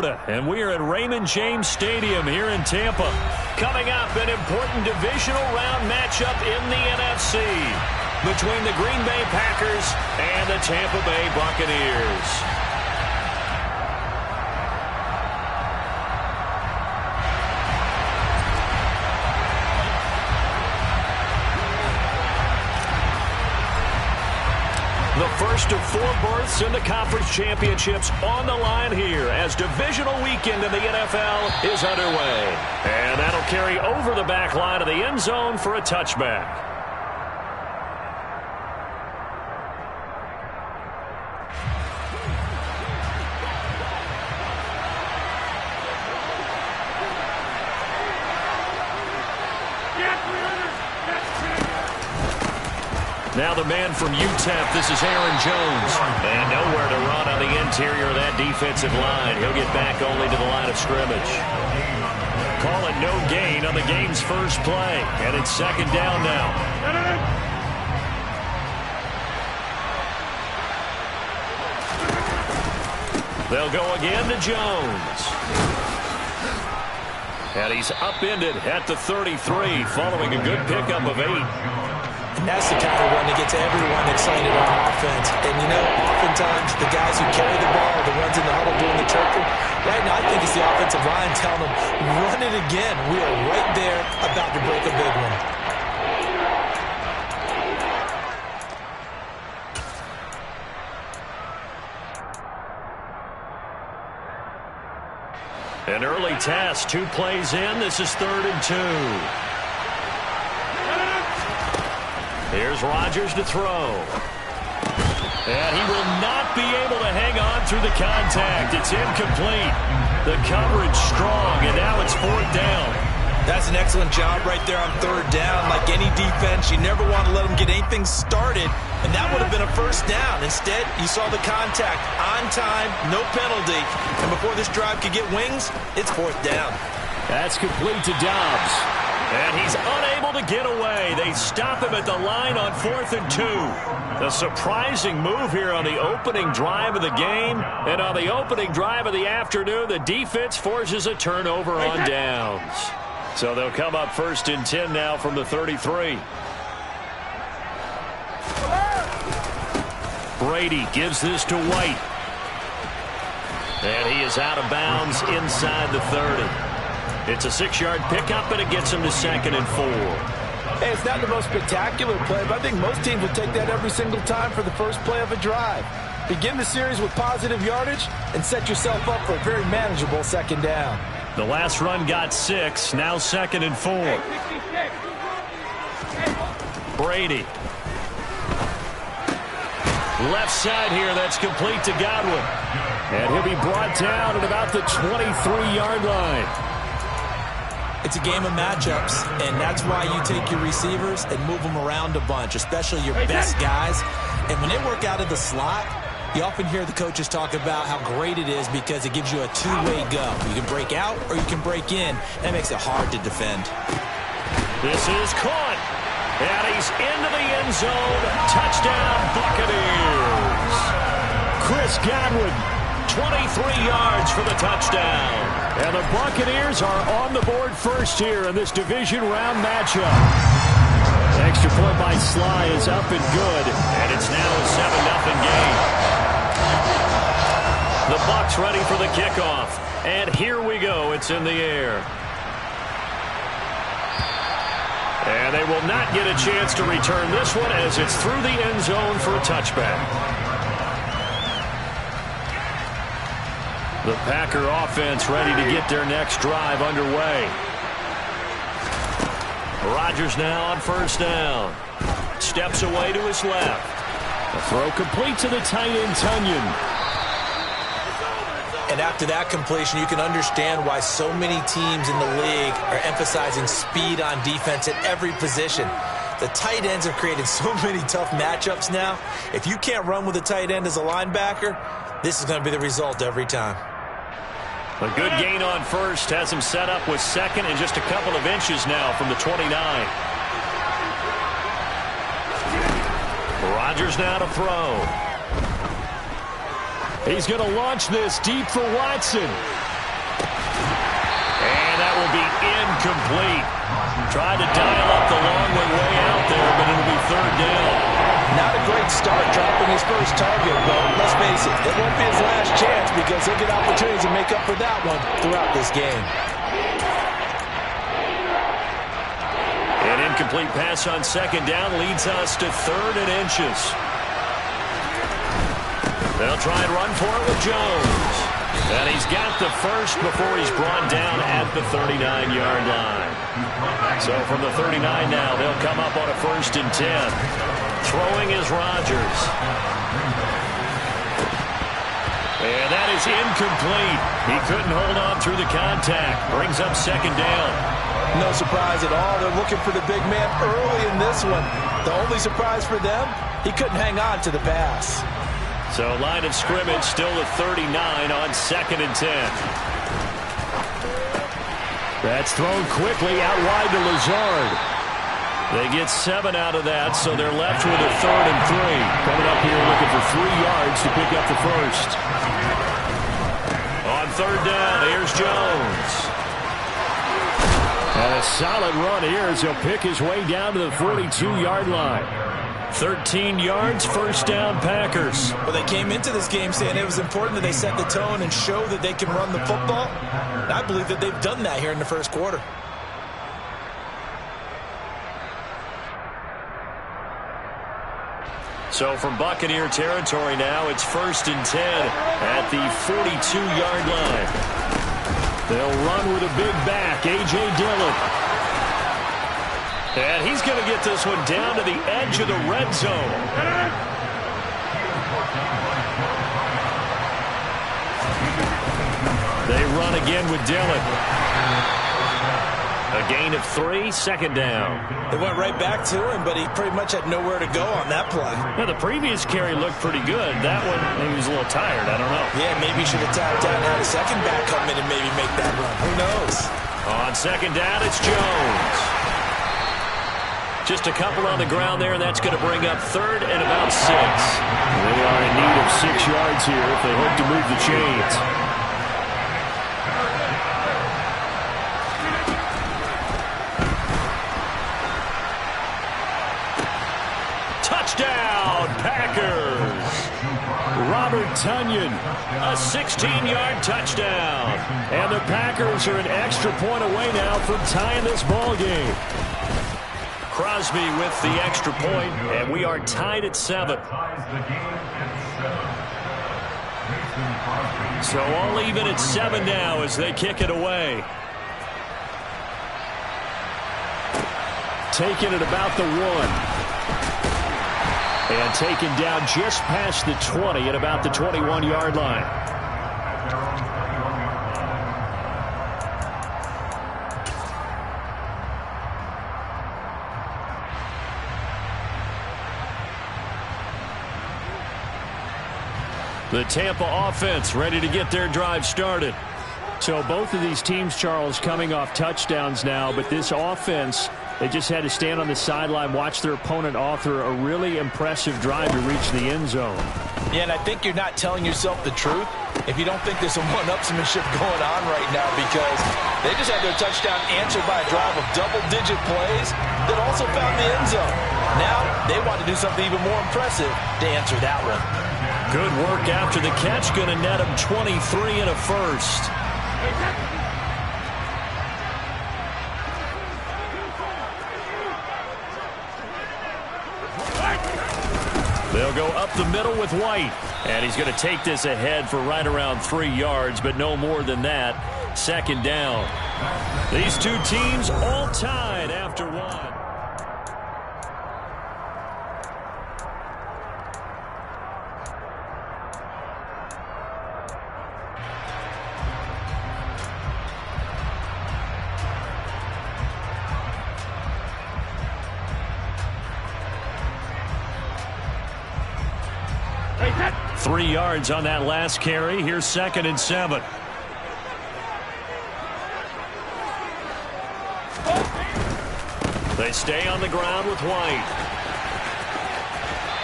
Florida, and we are at Raymond James Stadium here in Tampa. Coming up, an important divisional round matchup in the NFC between the Green Bay Packers and the Tampa Bay Buccaneers. The first of 4 berths in the conference championships on the line here as divisional weekend in the NFL is underway. And that'll carry over the back line of the end zone for a touchback. Now the man from UTEP, this is Aaron Jones. And nowhere to run on the interior of that defensive line. He'll get back only to the line of scrimmage. Call it no gain on the game's first play. And it's second down now. They'll go again to Jones. And he's upended at the 33 following a good pickup of 8. And that's the kind of run that gets everyone excited on offense. And, you know, oftentimes the guys who carry the ball are the ones in the huddle doing the chirping. Right now, I think it's the offensive line telling them, run it again. We are right there about to break a big one. An early test, 2 plays in. This is 3rd and 2. Here's Rodgers to throw. And he will not be able to hang on through the contact. It's incomplete. The coverage strong, and now it's 4th down. That's an excellent job right there on 3rd down. Like any defense, you never want to let them get anything started, and that would have been a 1st down. Instead, you saw the contact on time, no penalty, and before this drive could get wings, it's 4th down. That's complete to Dobbs. And he's unable to get away. They stop him at the line on 4th and 2. A surprising move here on the opening drive of the game. And on the opening drive of the afternoon, the defense forces a turnover on downs. So they'll come up 1st and 10 now from the 33. Brady gives this to White. And he is out of bounds inside the 30. It's a 6-yard pickup, and it gets him to 2nd and 4. Hey, it's not the most spectacular play, but I think most teams would take that every single time for the first play of a drive. Begin the series with positive yardage and set yourself up for a very manageable 2nd down. The last run got 6, now 2nd and 4. Brady. Left side here, that's complete to Godwin. And he'll be brought down at about the 23-yard line. It's a game of matchups, and that's why you take your receivers and move them around a bunch, especially your best guys. And when they work out of the slot, you often hear the coaches talk about how great it is because it gives you a 2-way go. You can break out or you can break in. That makes it hard to defend. This is caught. And he's into the end zone. Touchdown, Buccaneers. Chris Godwin, 23 yards for the touchdown. And the Buccaneers are on the board first here in this division round matchup. Extra point by Sly is up and good, and it's now a 7-0 game. The Bucs ready for the kickoff, and here we go. It's in the air. And they will not get a chance to return this one as it's through the end zone for a touchback. The Packer offense ready to get their next drive underway. Rodgers now on 1st down. Steps away to his left. The throw complete to the tight end, Tunyon. And after that completion, you can understand why so many teams in the league are emphasizing speed on defense at every position. The tight ends have created so many tough matchups now. If you can't run with a tight end as a linebacker, this is going to be the result every time. A good gain on 1st has him set up with 2nd and just a couple of inches now from the 29. Rodgers now to throw. He's going to launch this deep for Watson. be incomplete. Tried to dial up the long way out there, but it'll be third down. Not a great start dropping his first target, but let's face it, it won't be his last chance because he'll get opportunities to make up for that one throughout this game. An incomplete pass on second down leads us to 3rd and inches. They'll try and run for it with Jones. And he's got the first before he's brought down at the 39-yard line. So from the 39 now, they'll come up on a 1st and 10. Throwing is Rodgers. And that is incomplete. He couldn't hold on through the contact. Brings up 2nd down. No surprise at all. They're looking for the big man early in this one. The only surprise for them, he couldn't hang on to the pass. So line of scrimmage still at 39 on 2nd and 10. That's thrown quickly out wide to Lazard. They get 7 out of that, so they're left with a 3rd and 3. Coming up here looking for 3 yards to pick up the first. On 3rd down, here's Jones. And a solid run here as he'll pick his way down to the 42-yard line. 13 yards, 1st down, Packers. Well, they came into this game saying it was important that they set the tone and show that they can run the football. And I believe that they've done that here in the first quarter. So from Buccaneer territory now, it's 1st and 10 at the 42-yard line. They'll run with a big back, A.J. Dillon. And he's going to get this one down to the edge of the red zone. They run again with Dillon. A gain of 3, 2nd down. They went right back to him, but he pretty much had nowhere to go on that play. Well, the previous carry looked pretty good. That one, maybe he was a little tired. I don't know. Yeah, maybe he should have tapped out and had a second back come in and maybe make that run. Who knows? On 2nd down, it's Jones. Just a couple on the ground there, and that's going to bring up 3rd and about 6. They are in need of 6 yards here if they hope to move the chains. Touchdown, Packers! Robert Tonyan, a 16-yard touchdown. And the Packers are an extra point away now from tying this ball game. Crosby with the extra point, and we are tied at 7. So all even at 7 now as they kick it away. Taken at about the 1. And taken down just past the 20 at about the 21-yard line. The Tampa offense ready to get their drive started. So both of these teams, Charles, coming off touchdowns now, but this offense, they just had to stand on the sideline, watch their opponent author a really impressive drive to reach the end zone. Yeah, and I think you're not telling yourself the truth if you don't think there's some one-upsmanship going on right now, because they just had their touchdown answered by a drive of double-digit plays that also found the end zone. Now they want to do something even more impressive to answer that one. Good work after the catch, going to net him 23 and a first. They'll go up the middle with White. And he's going to take this ahead for right around 3 yards, but no more than that. 2nd down. These two teams all tied after 1. Three yards on that last carry. Here's 2nd and 7. They stay on the ground with White.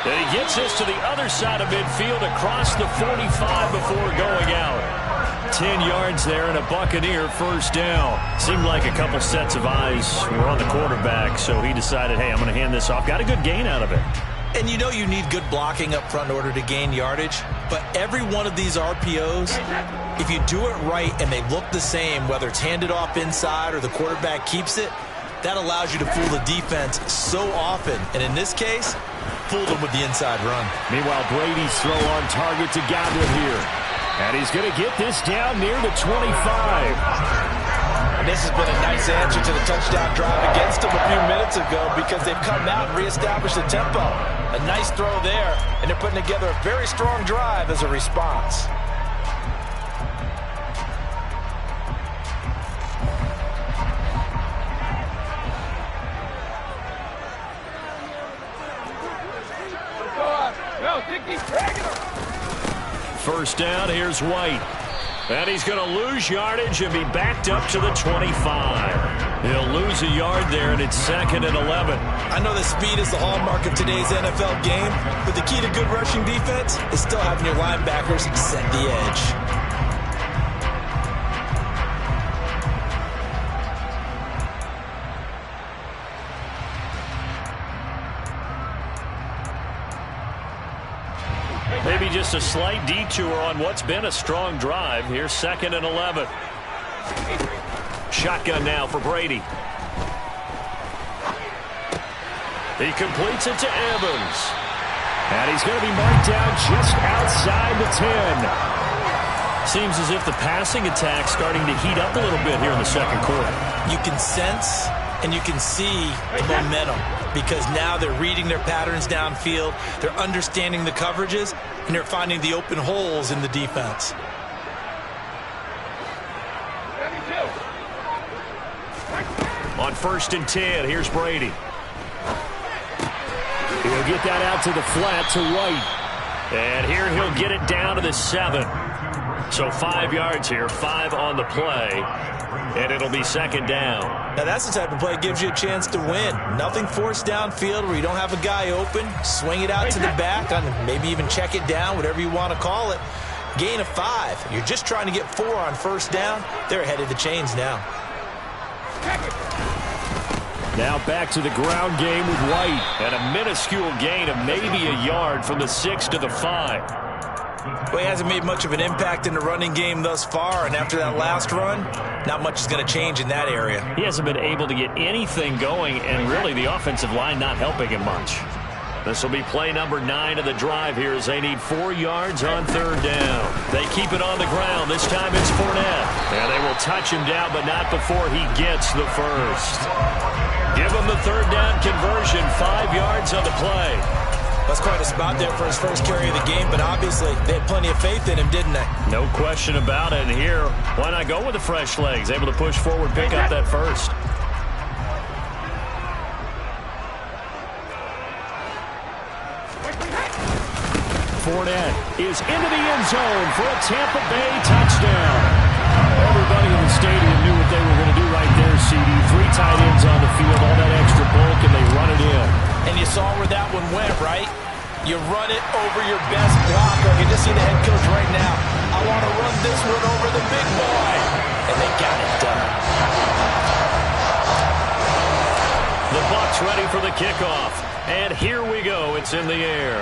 And he gets this to the other side of midfield across the 45 before going out. 10 yards there and a Buccaneer first down. Seemed like a couple sets of eyes were on the quarterback, so he decided, hey, I'm going to hand this off. Got a good gain out of it. And you know you need good blocking up front in order to gain yardage, but every one of these RPOs, if you do it right and they look the same, whether it's handed off inside or the quarterback keeps it, that allows you to fool the defense so often. And in this case, fooled them with the inside run. Meanwhile, Brady's throw on target to Godwin here. And he's going to get this down near the 25. And this has been a nice answer to the touchdown drive against them a few minutes ago because they've come out and reestablished the tempo. A nice throw there, and they're putting together a very strong drive as a response. First down, here's White. And he's going to lose yardage and be backed up to the 25. He'll lose a yard there, and it's 2nd and 11. I know that speed is the hallmark of today's NFL game, but the key to good rushing defense is still having your linebackers set the edge. Maybe just a slight detour on what's been a strong drive. Here's 2nd and 11. Shotgun now for Brady. He completes it to Evans. And he's going to be marked down just outside the 10. Seems as if the passing attack's starting to heat up a little bit here in the second quarter. You can sense and you can see the momentum because now they're reading their patterns downfield, they're understanding the coverages, and they're finding the open holes in the defense. On 1st and 10, here's Brady. He'll get that out to the flat to White. And here he'll get it down to the 7. So 5 yards here, 5 on the play. And it'll be 2nd down. Now that's the type of play that gives you a chance to win. Nothing forced downfield where you don't have a guy open. Swing it out to the back, maybe even check it down, whatever you want to call it. Gain of 5. You're just trying to get 4 on 1st down. They're ahead of the chains now. Now back to the ground game with White. And a minuscule gain of maybe a yard from the 6 to the 5. Well, he hasn't made much of an impact in the running game thus far, and after that last run, not much is going to change in that area. He hasn't been able to get anything going, and really the offensive line not helping him much. This will be play number 9 of the drive here as they need 4 yards on 3rd down. They keep it on the ground. This time it's Fournette. And they will touch him down, but not before he gets the first. Give him the 3rd down conversion, 5 yards on the play. That's quite a spot there for his first carry of the game, but obviously they had plenty of faith in him, didn't they? No question about it. And here, why not go with the fresh legs? Able to push forward, pick up that first. Fournette is into the end zone for a Tampa Bay touchdown. Everybody in the stadium knew what they were going to do right there, CD. 3 tight ends on the field, all that extra bulk, and they run it in. And you saw where that one went, right? You run it over your best blocker. You just see the head coach right now. I want to run this one over the big boy. And they got it done. The Bucs ready for the kickoff. And here we go. It's in the air.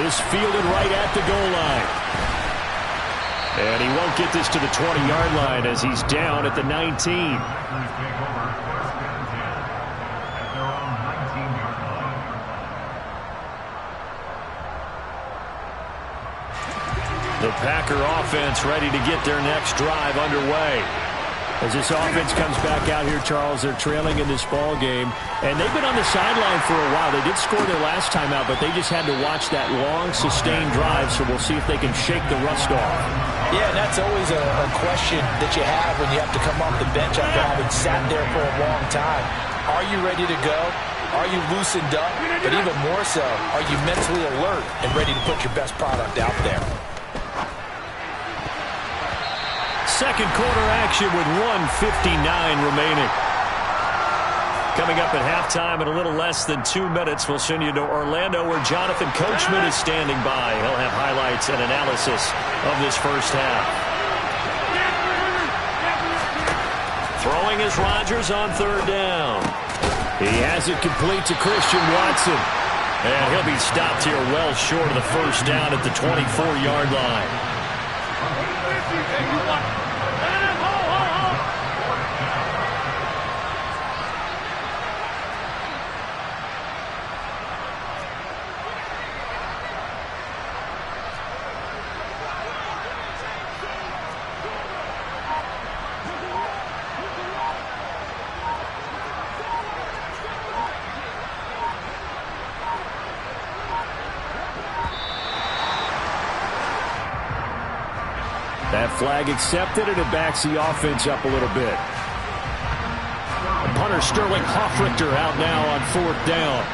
This fielded right at the goal line. And he won't get this to the 20-yard line as he's down at the 19. The Packer offense ready to get their next drive underway. As this offense comes back out here, Charles, they're trailing in this ball game. And they've been on the sideline for a while. They did score their last time out, but they just had to watch that long, sustained drive, so we'll see if they can shake the rust off. Yeah, and that's always a question that you have when you have to come off the bench after having sat there for a long time. Are you ready to go? Are you loosened up? But even more so, are you mentally alert and ready to put your best product out there? Second quarter action with 1:59 remaining. Coming up at halftime in a little less than 2 minutes, we'll send you to Orlando where Jonathan Coachman is standing by. He'll have highlights and analysis of this first half. Throwing is Rodgers on third down. He has it complete to Christian Watson. And he'll be stopped here well short of the first down at the 24-yard line. That flag accepted, and it backs the offense up a little bit. Punter Sterling Hoffrichter out now on fourth down.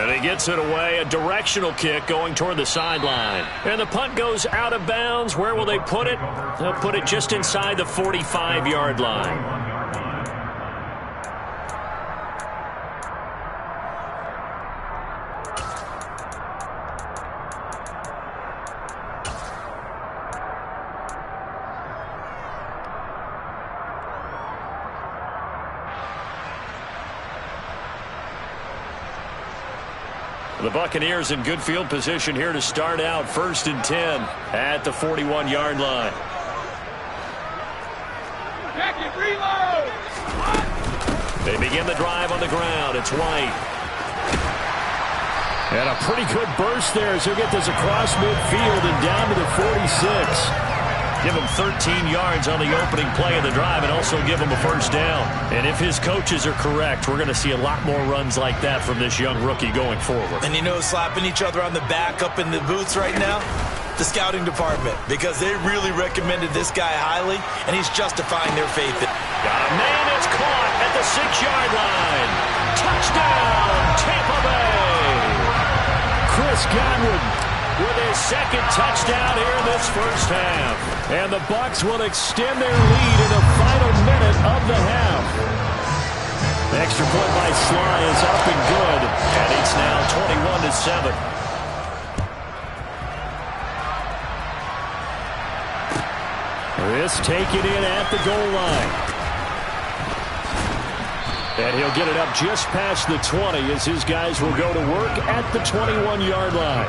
And he gets it away, a directional kick going toward the sideline. And the punt goes out of bounds. Where will they put it? They'll put it just inside the 45-yard line. The Buccaneers in good field position here to start out. 1st and 10 at the 41-yard line. They begin the drive on the ground. It's White. And a pretty good burst there as he'll get this across midfield and down to the 46. Give him 13 yards on the opening play of the drive and also give him a first down. And if his coaches are correct, we're going to see a lot more runs like that from this young rookie going forward. And you know, slapping each other on the back up in the booths right now? The scouting department, because they really recommended this guy highly, and he's justifying their faith. Got a man that's caught at the 6-yard line. Touchdown, Tampa Bay. Chris Godwin with his second touchdown here in this first half. And the Bucs will extend their lead in the final minute of the half. The extra point by Sly is up and good. And it's now 21-7. This taken in at the goal line. And he'll get it up just past the 20 as his guys will go to work at the 21-yard line.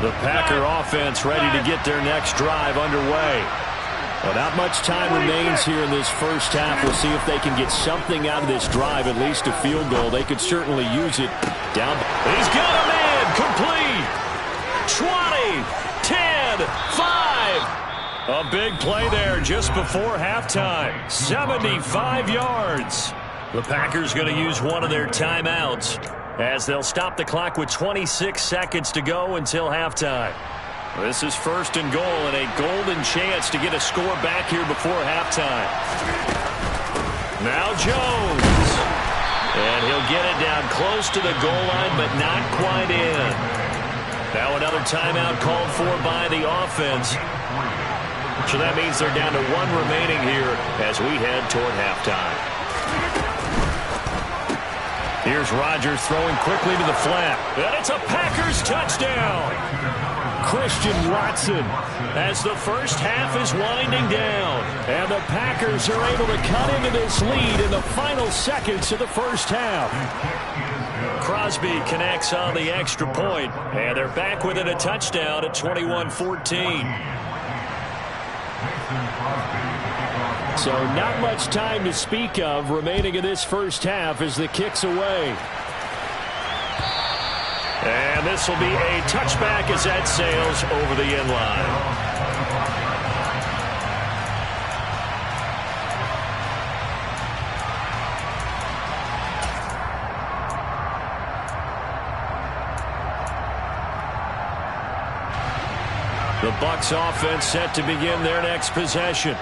The Packer offense ready to get their next drive underway. Well, not much time remains here in this first half. We'll see if they can get something out of this drive, at least a field goal. They could certainly use it. Down. He's got a man complete. 20, 10, 5. A big play there just before halftime. 75 yards. The Packers going to use one of their timeouts as they'll stop the clock with 26 seconds to go until halftime. This is 1st and goal and a golden chance to get a score back here before halftime. Now Jones. And he'll get it down close to the goal line, but not quite in. Now another timeout called for by the offense. So that means they're down to 1 remaining here as we head toward halftime. Here's Rodgers throwing quickly to the flat. And it's a Packers touchdown. Christian Watson as the first half is winding down. And the Packers are able to cut into this lead in the final seconds of the first half. Crosby connects on the extra point. And they're back within a touchdown at 21-14. So not much time to speak of remaining in this first half as the kick's away. And this will be a touchback as that sails over the end line. The Bucs offense set to begin their next possession.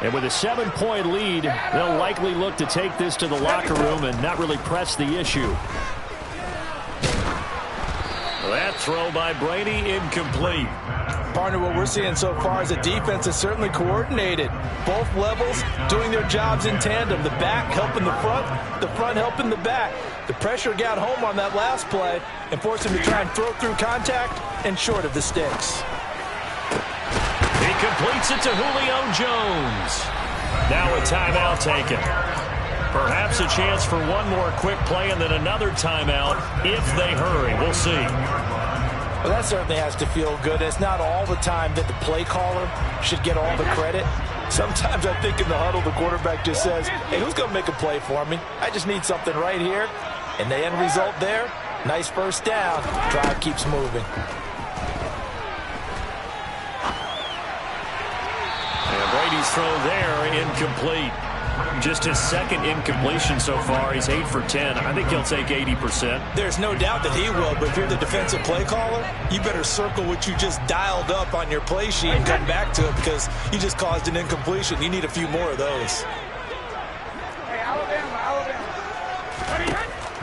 And with a 7-point lead, they'll likely look to take this to the locker room and not really press the issue. That throw by Brady incomplete. Partner, what we're seeing so far is a defense is certainly coordinated. Both levels doing their jobs in tandem. The back helping the front helping the back. The pressure got home on that last play and forced him to try and throw through contact and short of the sticks. He completes it to Julio Jones. Now a timeout taken. Perhaps a chance for one more quick play and then another timeout if they hurry. We'll see. Well, that certainly has to feel good. It's not all the time that the play caller should get all the credit. Sometimes I think in the huddle, the quarterback just says, hey, who's going to make a play for me? I just need something right here. And the end result there, nice first down. Drive keeps moving. And Brady's throw there, incomplete. Just his second incompletion so far. He's 8 for 10. I think he'll take 80%. There's no doubt that he will, but if you're the defensive play caller, you better circle what you just dialed up on your play sheet and come back to it because you just caused an incompletion. You need a few more of those.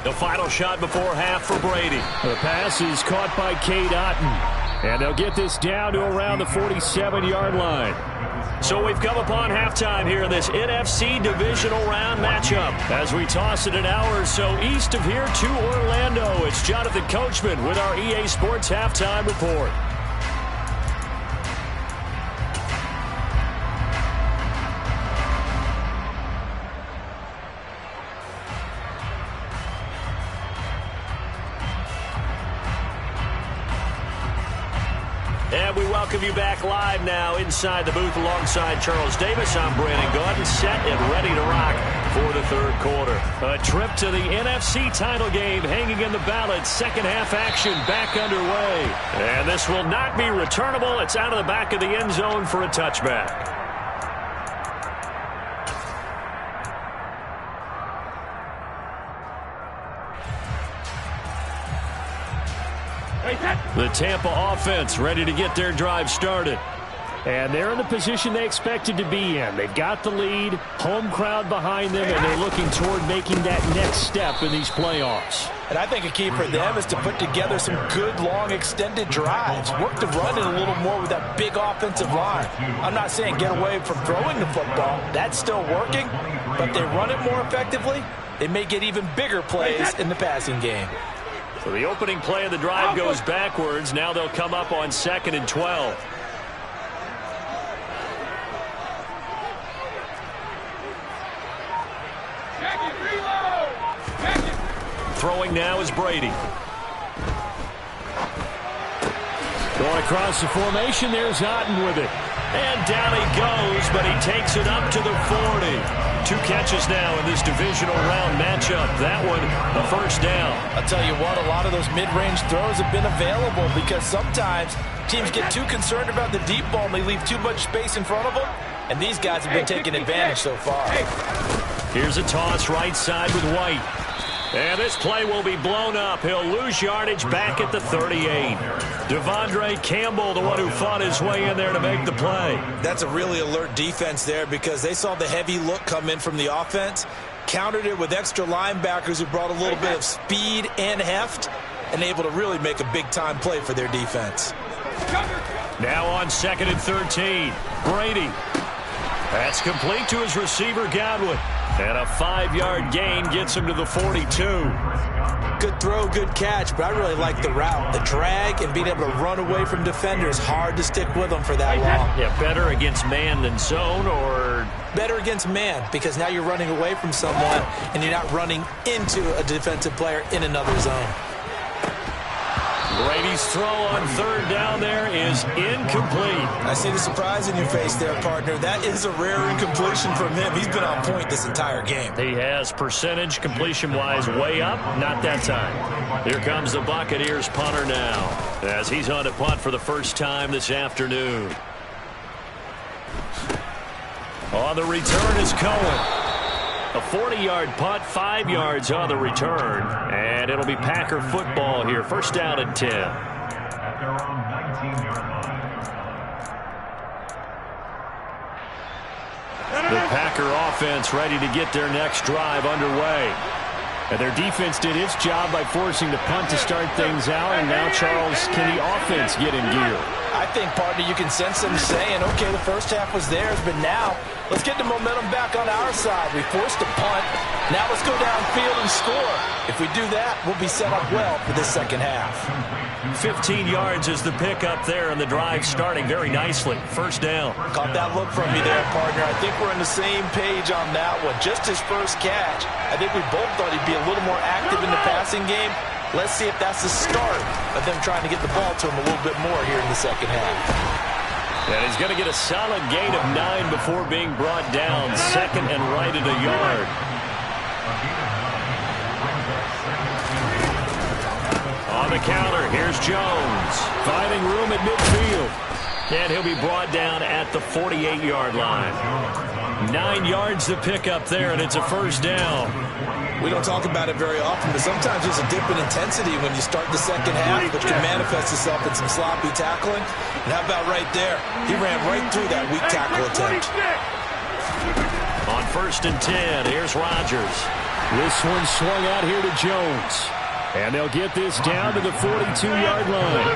The final shot before half for Brady. The pass is caught by Cade Otton. And they'll get this down to around the 47-yard line. So we've come upon halftime here in this NFC divisional round matchup. As we toss it an hour or so east of here to Orlando, it's Jonathan Coachman with our EA Sports Halftime Report. And we welcome you back live now inside the booth alongside Charles Davis. I'm Brandon Gaudin, set and ready to rock for the third quarter. A trip to the NFC title game hanging in the balance. Second half action back underway. And this will not be returnable. It's out of the back of the end zone for a touchback. The Tampa offense ready to get their drive started. And they're in the position they expected to be in. They've got the lead, home crowd behind them, and they're looking toward making that next step in these playoffs. And I think a key for them is to put together some good, long, extended drives. Work the run in a little more with that big offensive line. I'm not saying get away from throwing the football. That's still working. But they run it more effectively, they may get even bigger plays in the passing game. So the opening play of the drive goes backwards. Now they'll come up on 2nd and 12. Throwing now is Brady. Going across the formation, there's Otton with it. And down he goes, but he takes it up to the 40. 2 catches now in this divisional round matchup. That one, a first down. I'll tell you what, a lot of those mid-range throws have been available because sometimes teams get too concerned about the deep ball and they leave too much space in front of them. And these guys have been taking advantage so far. Here's a toss right side with White. And this play will be blown up. He'll lose yardage back at the 38. Devondre Campbell, the one who fought his way in there to make the play. That's a really alert defense there because they saw the heavy look come in from the offense, countered it with extra linebackers who brought a little bit of speed and heft, and able to really make a big-time play for their defense. Now on 2nd and 13, Brady. That's complete to his receiver, Godwin. And a 5-yard gain gets him to the 42. Good throw, good catch, but I really like the route. The drag and being able to run away from defenders, hard to stick with them for that long. Yeah, better against man than zone, or? Better against man, because now you're running away from someone and you're not running into a defensive player in another zone. Brady's throw on 3rd down there is incomplete. I see the surprise in your face there, partner. That is a rare incompletion from him. He's been on point this entire game. He has percentage completion-wise way up. Not that time. Here comes the Buccaneers punter now as he's on to punt for the first time this afternoon. On the return is Cohen. A 40-yard punt, 5 yards on the return. And it'll be Packer football here. First down and 10. The Packer offense ready to get their next drive underway. And their defense did its job by forcing the punt to start things out. And now, Charles, can the offense get in gear? I think, partner, you can sense them saying, okay, the first half was theirs, but now let's get the momentum back on our side. We forced a punt. Now let's go downfield and score. If we do that, we'll be set up well for this second half. 15 yards is the pickup there, and the drive starting very nicely. First down. Caught that look from you there, partner. I think we're on the same page on that one. Just his first catch. I think we both thought he'd be a little more active in the passing game. Let's see if that's the start of them trying to get the ball to him a little bit more here in the second half. And he's going to get a solid gain of 9 before being brought down. Second and right at a yard. On the counter, here's Jones. Finding room at midfield. And he'll be brought down at the 48-yard line. 9 yards to pick up there, and it's a first down. We don't talk about it very often, but sometimes there's a dip in intensity when you start the second half, which can manifest itself in some sloppy tackling. And how about right there? He ran right through that weak tackle attempt. On first and 10, here's Rodgers. This one swung out here to Jones. And they'll get this down to the 42-yard line.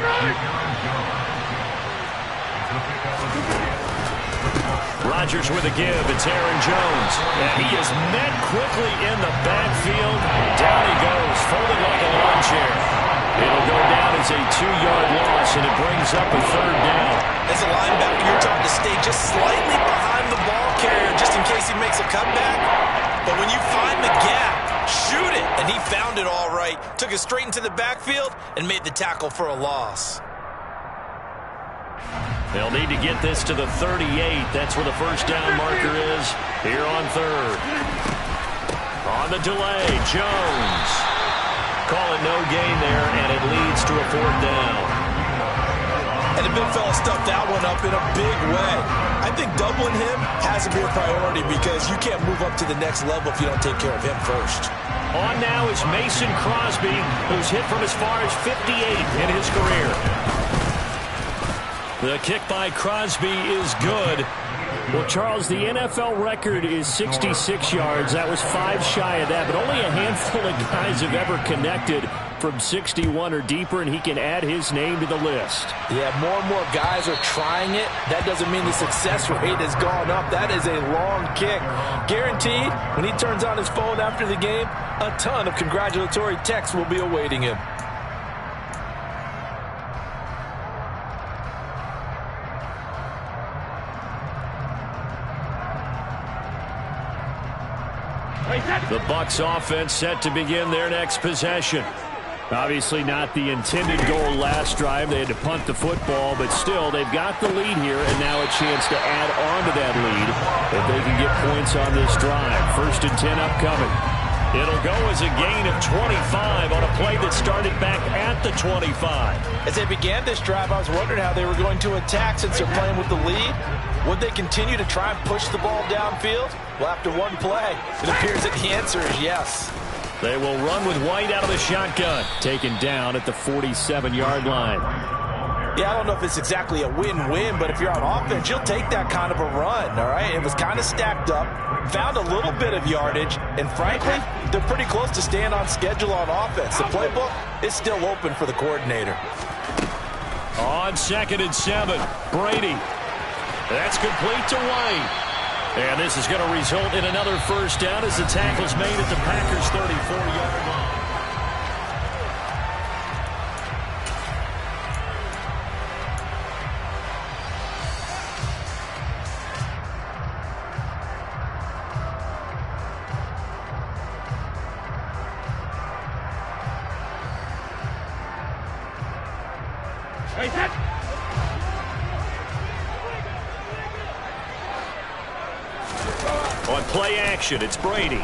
Rodgers with a give. It's Aaron Jones. And he is met quickly in the backfield. Down he goes, folded like a lawn chair. It'll go down as a 2-yard loss, and it brings up a third down. As a linebacker, you're taught to stay just slightly behind the ball carrier just in case he makes a cutback. But when you find the gap, shoot it. And he found it all right. Took it straight into the backfield and made the tackle for a loss. They'll need to get this to the 38. That's where the first down marker is here on third. On the delay, Jones. Call it no gain there, and it leads to a fourth down. And the big fella stuffed that one up in a big way. I think doubling him has to be a priority because you can't move up to the next level if you don't take care of him first. On now is Mason Crosby, who's hit from as far as 58 in his career. The kick by Crosby is good. Well, Charles, the NFL record is 66 yards. That was 5 shy of that, but only a handful of guys have ever connected from 61 or deeper, and he can add his name to the list. Yeah, more and more guys are trying it. That doesn't mean the success rate has gone up. That is a long kick. Guaranteed, when he turns on his phone after the game, a ton of congratulatory texts will be awaiting him. The Bucs offense set to begin their next possession. Obviously not the intended goal last drive. They had to punt the football, but still they've got the lead here, and now a chance to add on to that lead if they can get points on this drive. First and 10 upcoming. It'll go as a gain of 25 on a play that started back at the 25. As they began this drive, I was wondering how they were going to attack since they're playing with the lead. Would they continue to try and push the ball downfield? Well, after one play, it appears that the answer is yes. They will run with White out of the shotgun. Taken down at the 47-yard line. Yeah, I don't know if it's exactly a win-win, but if you're on offense, you'll take that kind of a run, all right? It was kind of stacked up, found a little bit of yardage, and frankly, they're pretty close to staying on schedule on offense. The playbook is still open for the coordinator. On second and 7, Brady. That's complete to White. And this is going to result in another first down as the tackle's made at the Packers' 34-yard line. On play action, it's Brady.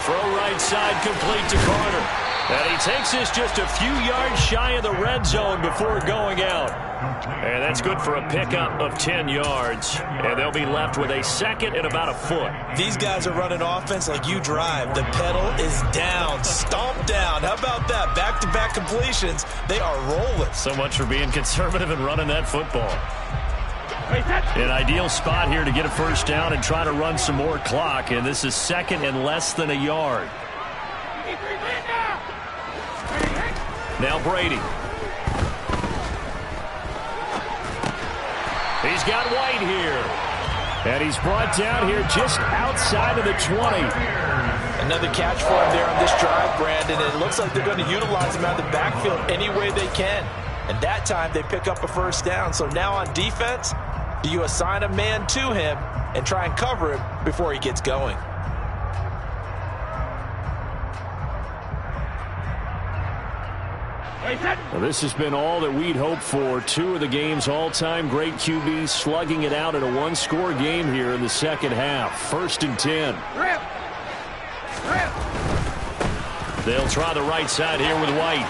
Throw right side complete to Carter. And he takes this just a few yards shy of the red zone before going out. And that's good for a pickup of 10 yards. And they'll be left with a second and about a foot. These guys are running offense like you drive. The pedal is down, stomped down. How about that? Back-to-back completions. They are rolling. So much for being conservative and running that football. An ideal spot here to get a first down and try to run some more clock. And this is second and less than a yard. Now Brady. He's got White here. And he's brought down here just outside of the 20. Another catch for him there on this drive, Brandon. It looks like they're going to utilize him out of the backfield any way they can. And that time they pick up a first down. So now on defense, do you assign a man to him and try and cover him before he gets going? Well, this has been all that we'd hoped for. Two of the game's all-time great QBs slugging it out in a one-score game here in the second half. 1st and 10. They'll try the right side here with White.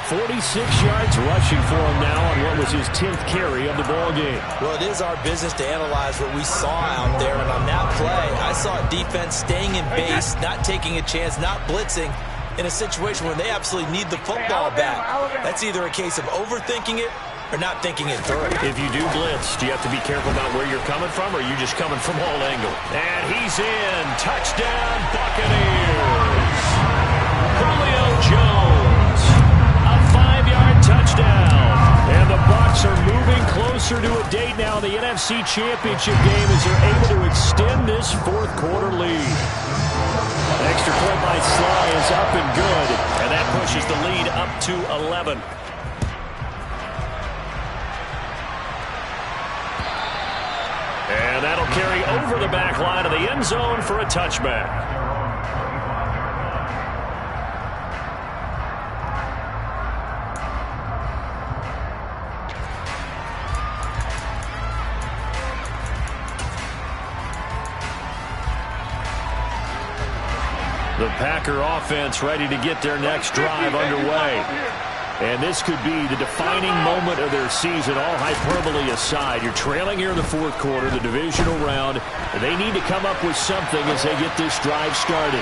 46 yards rushing for him now on what was his 10th carry of the ball game. Well, it is our business to analyze what we saw out there, and on that play, I saw defense staying in base, not taking a chance, not blitzing, in a situation where they absolutely need the football back. That's either a case of overthinking it or not thinking it through. If you do blitz, do you have to be careful about where you're coming from, or are you just coming from all angles? And he's in. Touchdown, Buccaneers. Julio Jones. A 5-yard touchdown. And the Bucs are moving closer to a date now in the NFC Championship game as they're able to extend this fourth-quarter lead. Extra point by Sly is up and good, and that pushes the lead up to 11. And that'll carry over the back line of the end zone for a touchback. The Packer offense ready to get their next drive underway. And this could be the defining moment of their season, all hyperbole aside. You're trailing here in the fourth quarter, the divisional round. They need to come up with something as they get this drive started.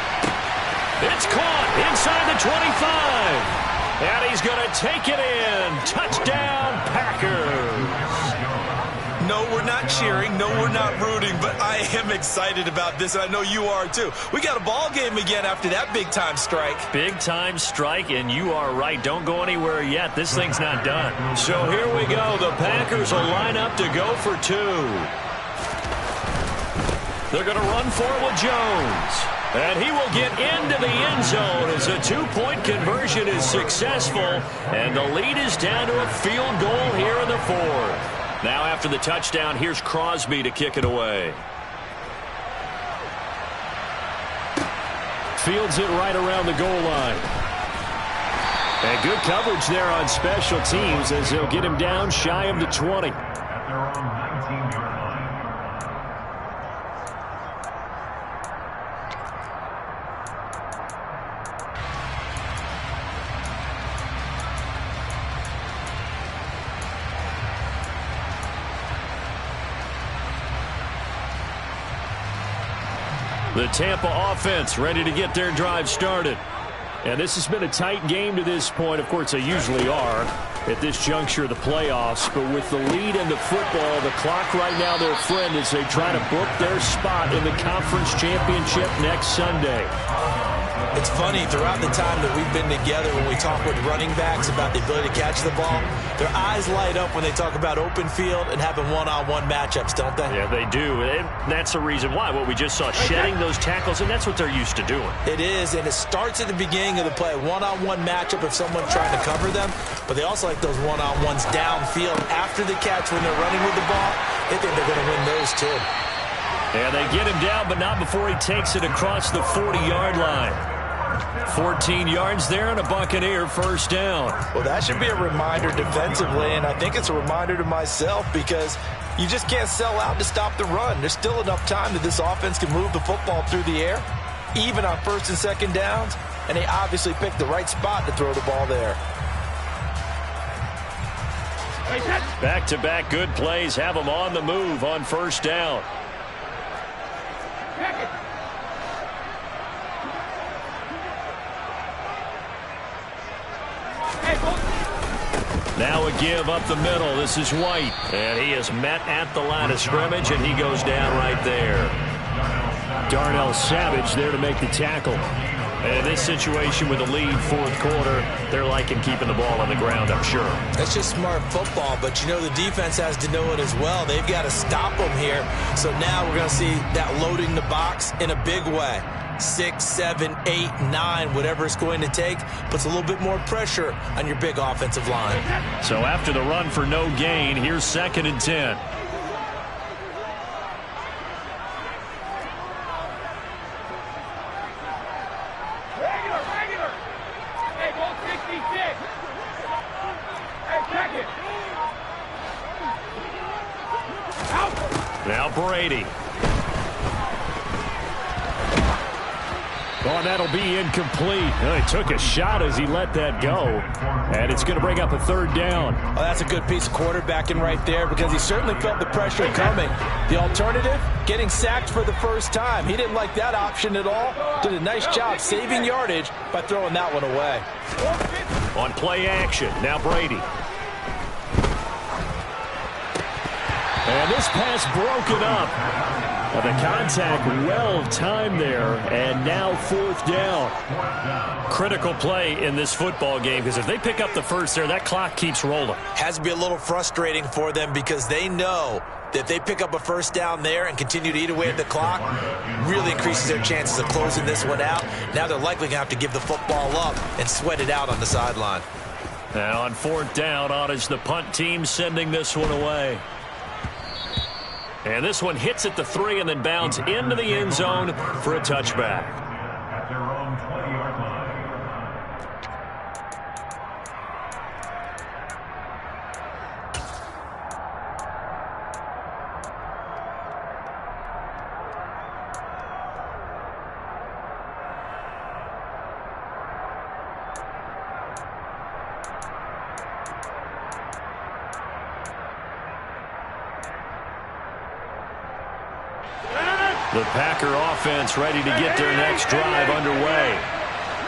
It's caught inside the 25. And he's going to take it in. Touchdown, Packers. No, we're not cheering. No, we're not rooting. But I am excited about this, and I know you are too. We got a ball game again after that big-time strike. Big-time strike, and you are right. Don't go anywhere yet. This thing's not done. So here we go. The Packers will line up to go for two. They're going to run for it with Jones. And he will get into the end zone as a two-point conversion is successful. And the lead is down to a field goal here in the fourth. Now after the touchdown, here's Crosby to kick it away. Fields it right around the goal line. And good coverage there on special teams as they'll get him down shy of the 20. The Tampa offense ready to get their drive started. And this has been a tight game to this point. Of course, they usually are at this juncture of the playoffs. But with the lead in the football, the clock right now their friend as they try to book their spot in the conference championship next Sunday. It's funny, throughout the time that we've been together, when we talk with running backs about the ability to catch the ball, their eyes light up when they talk about open field and having one-on-one matchups, don't they? Yeah, they do. And that's the reason why. What we just saw, shedding those tackles, and that's what they're used to doing. It is, and it starts at the beginning of the play. One-on-one matchup if someone's trying to cover them, but they also like those one-on-ones downfield after the catch when they're running with the ball. They think they're going to win those too. And they get him down, but not before he takes it across the 40-yard line. 14 yards there and a Buccaneer first down. Well, that should be a reminder defensively, and I think it's a reminder to myself because you just can't sell out to stop the run. There's still enough time that this offense can move the football through the air, even on first and second downs, and they obviously picked the right spot to throw the ball there. Back-to-back good plays have them on the move on first down. Now a give up the middle. This is White. And he is met at the line of scrimmage, and he goes down right there. Darnell Savage there to make the tackle. And in this situation with a lead fourth quarter, they're liking keeping the ball on the ground, I'm sure. That's just smart football, but you know the defense has to know it as well. They've got to stop them here. So now we're going to see that loading the box in a big way. 6, 7, 8, 9, whatever it's going to take, puts a little bit more pressure on your big offensive line. So after the run for no gain, here's 2nd and 10. Now Brady. Oh, and that'll be incomplete. He took a shot as he let that go. And it's going to bring up a 3rd down. Oh, that's a good piece of quarterbacking right there because he certainly felt the pressure coming. The alternative, getting sacked for the first time. He didn't like that option at all. Did a nice job saving yardage by throwing that one away. On play action, now Brady. And this pass broken up. Well, the contact well timed there, and now 4th down. Critical play in this football game because if they pick up the first there, that clock keeps rolling. Has to be a little frustrating for them because they know that if they pick up a first down there and continue to eat away at the clock, really increases their chances of closing this one out. Now they're likely going to have to give the football up and sweat it out on the sideline. Now on 4th down, on is the punt team sending this one away. And this one hits at the 3 and then bounds into the end zone for a touchback. At their own 20-yard line. The Packer offense ready to get their next drive underway.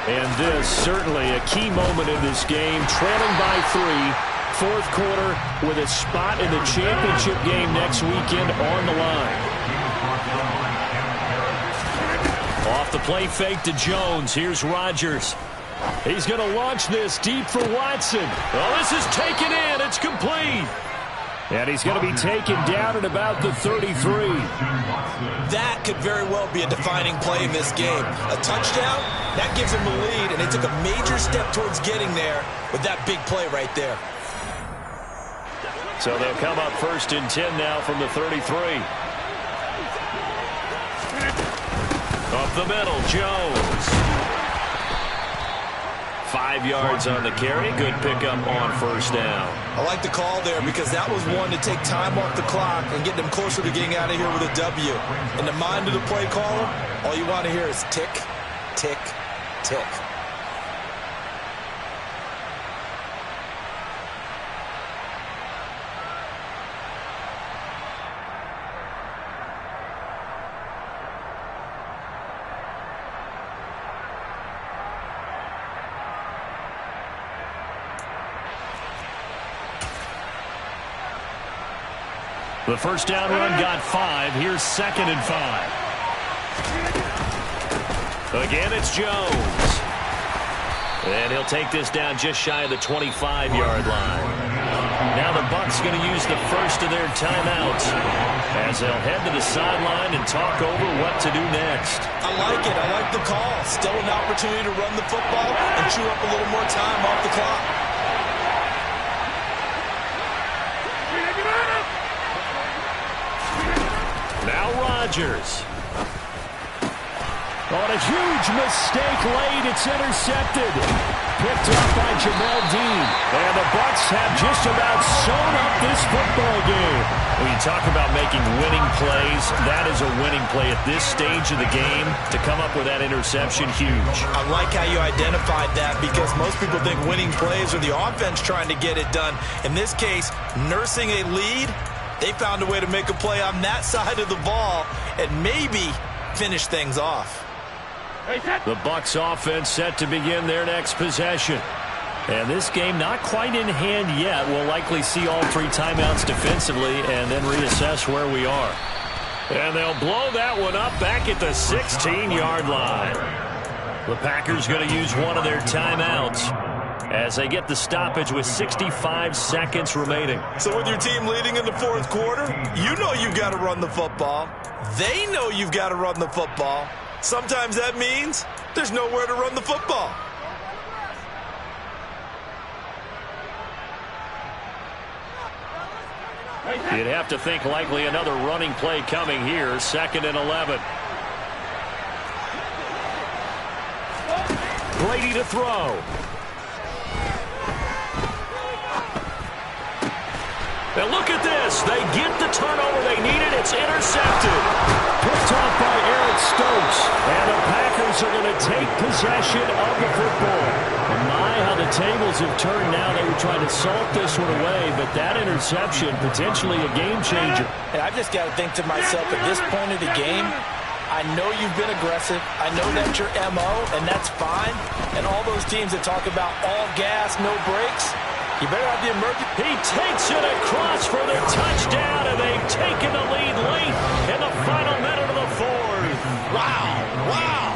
And this certainly a key moment in this game. Trailing by 3, 4th quarter with a spot in the championship game next weekend on the line. Off the play fake to Jones. Here's Rodgers. He's going to launch this deep for Watson. Oh, this is taken in. It's complete. And he's going to be taken down at about the 33. That could very well be a defining play in this game. A touchdown, that gives them the lead, and they took a major step towards getting there with that big play right there. So they'll come up 1st and 10 now from the 33. Up the middle, Jones. 5 yards on the carry. Good pickup on 1st down. I like the call there because that was one to take time off the clock and get them closer to getting out of here with a W. In the mind of the play caller, all you want to hear is tick, tick, tick. The 1st down run got 5. Here's 2nd and 5. Again, it's Jones. And he'll take this down just shy of the 25-yard line. Now the Bucs going to use the first of their timeouts as they'll head to the sideline and talk over what to do next. I like it. I like the call. Still an opportunity to run the football and chew up a little more time off the clock. Now Rodgers. On a huge mistake late, it's intercepted. Picked up by Jamel Dean. And the Bucs have just about sewn up this football game. When you talk about making winning plays, that is a winning play at this stage of the game. To come up with that interception, huge. I like how you identified that because most people think winning plays are the offense trying to get it done. In this case, nursing a lead, they found a way to make a play on that side of the ball and maybe finish things off. The Bucs offense set to begin their next possession. And this game not quite in hand yet. We'll likely see all 3 timeouts defensively and then reassess where we are. And they'll blow that one up back at the 16-yard line. The Packers going to use one of their timeouts as they get the stoppage with 65 seconds remaining. So with your team leading in the fourth quarter, you know you've got to run the football. They know you've got to run the football. Sometimes that means there's nowhere to run the football. You'd have to think likely another running play coming here, 2nd and 11. Brady to throw. Now look at this. They get the turnover they needed. It's intercepted. Picked off by Eric Stokes. And the Packers are going to take possession of the football. And my, how the tables have turned now. They were trying to salt this one away, but that interception, potentially a game changer. And I've just got to think to myself, at this point of the game, I know you've been aggressive. I know that's your MO, and that's fine. And all those teams that talk about all gas, no brakes, you better have the emergency. He takes it across for the touchdown, and they've taken the lead late in the final minute of the fourth. Wow, wow.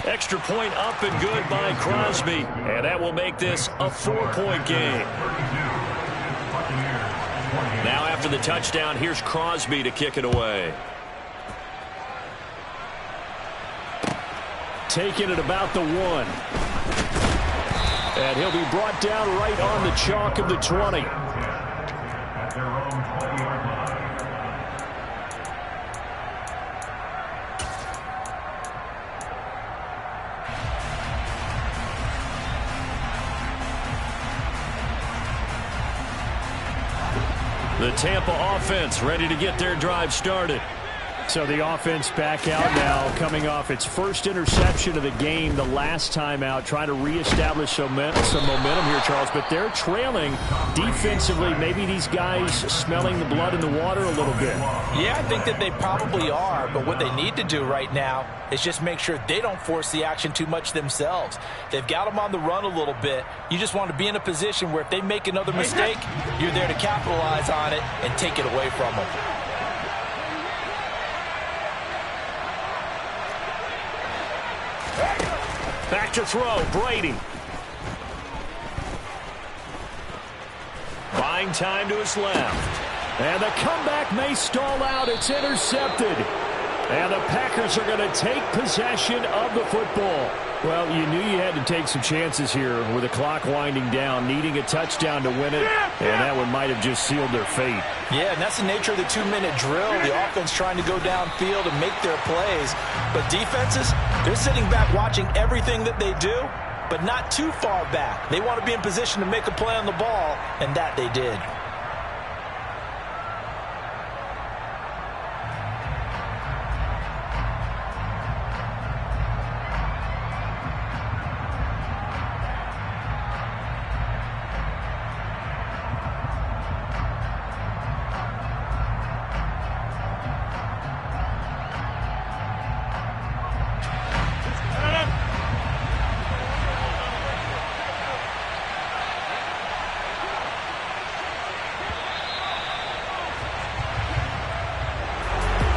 Extra point up and good by Crosby, and that will make this a 4-point game. Now after the touchdown, here's Crosby to kick it away. Taking it about the 1. And he'll be brought down right on the chalk of the 20. At their own 20-yard line. The Tampa offense ready to get their drive started. So the offense back out now, coming off its first interception of the game the last time out, trying to reestablish some momentum here, Charles. But they're trailing defensively. Maybe these guys smelling the blood in the water a little bit. Yeah, I think that they probably are. But what they need to do right now is just make sure they don't force the action too much themselves. They've got them on the run a little bit. You just want to be in a position where if they make another mistake, you're there to capitalize on it and take it away from them. Back to throw, Brady. Buying time to his left. And the comeback may stall out. It's intercepted. And the Packers are going to take possession of the football. Well, you knew you had to take some chances here with the clock winding down, needing a touchdown to win it, and that one might have just sealed their fate. Yeah, and that's the nature of the 2-minute drill. The offense trying to go downfield and make their plays. But defenses, they're sitting back watching everything that they do, but not too far back. They want to be in position to make a play on the ball, and that they did.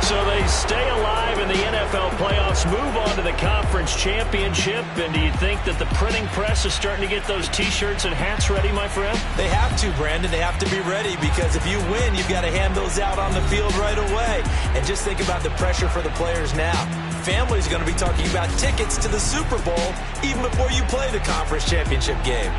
So they stay alive in the NFL playoffs, move on to the conference championship. And do you think that the printing press is starting to get those T-shirts and hats ready, my friend? They have to, Brandon. They have to be ready because if you win, you've got to hand those out on the field right away. And just think about the pressure for the players now. Families are going to be talking about tickets to the Super Bowl even before you play the conference championship game.